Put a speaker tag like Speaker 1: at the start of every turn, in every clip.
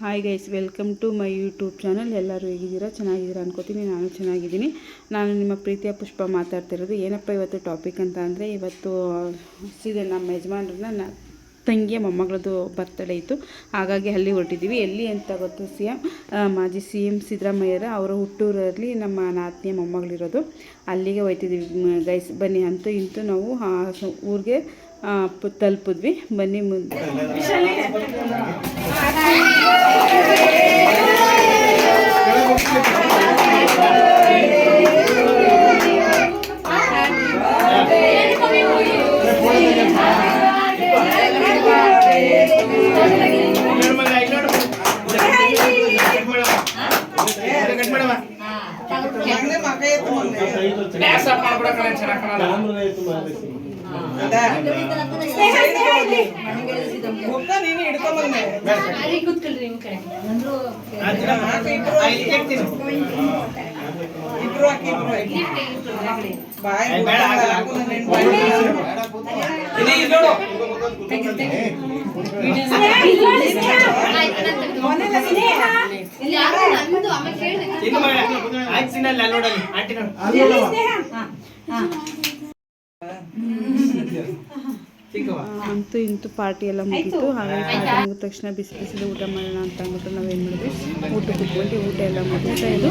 Speaker 1: Hi guys, welcome to my YouTube channel. ಎಲ್ಲರೂ ಹೇಗಿದ್ದೀರಾ? ಚೆನ್ನಾಗಿದ್ದೀರಾ ಅನ್ಕೋತೀನಿ. ನಾನು ಚೆನ್ನಾಗಿದ್ದೀನಿ. ನಾನು ನಿಮ್ಮ ಪ್ರೀತಿಯ ಪುಷ್ಪ ಮಾತಾಡ್ತಿರೋದು. ಏನಪ್ಪ ಇವತ್ತು ಟಾಪಿಕ್ ಅಂತ ಅಂದರೆ, ಇವತ್ತು ಸೀದಾ ನಮ್ಮ ಯಜಮಾನ್ರನ್ನ ತಂಗಿಯ ಮೊಮ್ಮಗಳದ್ದು ಬರ್ತಡೇ ಇತ್ತು. ಹಾಗಾಗಿ ಅಲ್ಲಿ ಹೊರಟಿದ್ದೀವಿ. ಎಲ್ಲಿ ಅಂತ ಗೊತ್ತು, ಮಾಜಿ ಸಿ ಎಂ ಸಿದ್ದರಾಮಯ್ಯರ ಅವರ ಹುಟ್ಟೂರಲ್ಲಿ ನಮ್ಮ ನಾದಿನಿಯ ಮೊಮ್ಮಗಳಿರೋದು. ಅಲ್ಲಿಗೆ ಹೋಗ್ತಿದ್ದೀವಿ ಗೈಸ್. ಬನ್ನಿ, ಅಂತೂ ಇಂತೂ ನಾವು ಊರಿಗೆ ತಲುಪಿದ್ವಿ. ಬನ್ನಿ ಮುಂದೆ. ಅಂತೂ ಇಂತೂ ಪಾರ್ಟಿ ಎಲ್ಲ ಮುಗೀತು. ಹಾಗಾಗಿ ಪಾರ್ಟಿ ಮುಗಿದ ತಕ್ಷಣ ಬಿಸಿ ಬಿಸಿಲು ಊಟ ಮಾಡೋಣ ಅಂತ ಅಂದ್ಬಿಟ್ಟು ನಾವೇನು ಮಾಡಿದ್ವಿ, ಊಟ ಕುತ್ಕೊಂಡು ಊಟ ಎಲ್ಲ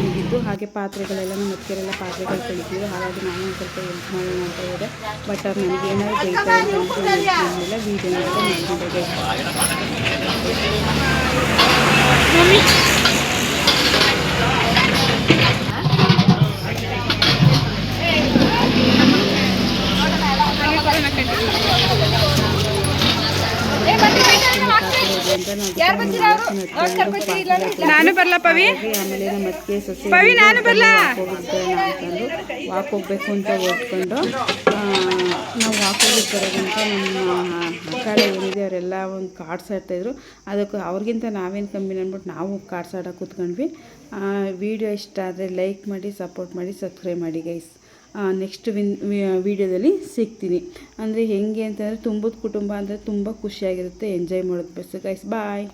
Speaker 1: ಮುಗಿದ್ದು ಹಾಗೆ ಪಾತ್ರೆಗಳೆಲ್ಲ ನಮ್ಮ ಮಕ್ಕಳೆಲ್ಲ ಪಾತ್ರೆಗಳು ಕಳಿತಿದ್ರು. ಹಾಗಾಗಿ ನಾನು ಒಂದು ಸ್ವಲ್ಪ ಹೆಲ್ಪ್ ಮಾಡೋಣ ಅಂತ ಹೋದೆ. ಬಟ್ ಅವ್ರು ನನಗೆ ಏನಾದ್ರು ಕೇಳ್ತಾರೆ ಅಂತ ವೀಡಿಯೋ ಮಾಡಿದೆ.
Speaker 2: ನಾನು ಬರ್ಲ ಪವಿ,
Speaker 1: ಆಮೇಲೆ ಮತ್ತೆ ಸೊಸೆ
Speaker 2: ಪವಿ ನಾನು ಬರ್ಲ
Speaker 1: ಅಂತಂದು ವಾಕ್ ಹೋಗ್ಬೇಕು ಅಂತ ಓದ್ಕೊಂಡು ನಾವು ವಾಕ್ ಹೋಗಿದ್ದು ಬರೋದಂತ ನಮ್ಮ ಅಕ್ಕಡೆ ಏನಿದೆ ಅವರೆಲ್ಲ ಒಂದು ಕಾರ್ಡ್ಸ್ ಆಡ್ತಾಯಿದ್ರು. ಅದಕ್ಕೆ ಅವ್ರಿಗಿಂತ ನಾವೇನು ಕಮ್ಮಿ ಅಂದ್ಬಿಟ್ಟು ನಾವು ಕಾರ್ಡ್ಸ್ ಆಡೋಕೆ ಕೂತ್ಕೊಂಡ್ವಿ. ವಿಡಿಯೋ ಇಷ್ಟ ಆದರೆ ಲೈಕ್ ಮಾಡಿ, ಸಪೋರ್ಟ್ ಮಾಡಿ, ಸಬ್ಸ್ಕ್ರೈಬ್ ಮಾಡಿ ಗೈಸ್. ನೆಕ್ಸ್ಟ್ ವೀಡಿಯೋದಲ್ಲಿ ಸಿಗ್ತೀನಿ. ಅಂದರೆ ಹೆಂಗೆ ಅಂತಂದರೆ, ತುಂಬದ ಕುಟುಂಬ ಅಂದರೆ ತುಂಬ ಖುಷಿಯಾಗಿರುತ್ತೆ, ಎಂಜಾಯ್ ಮಾಡೋದು ಬೆಸ್ಟ್ ಗೈಸ್. ಬಾಯ್.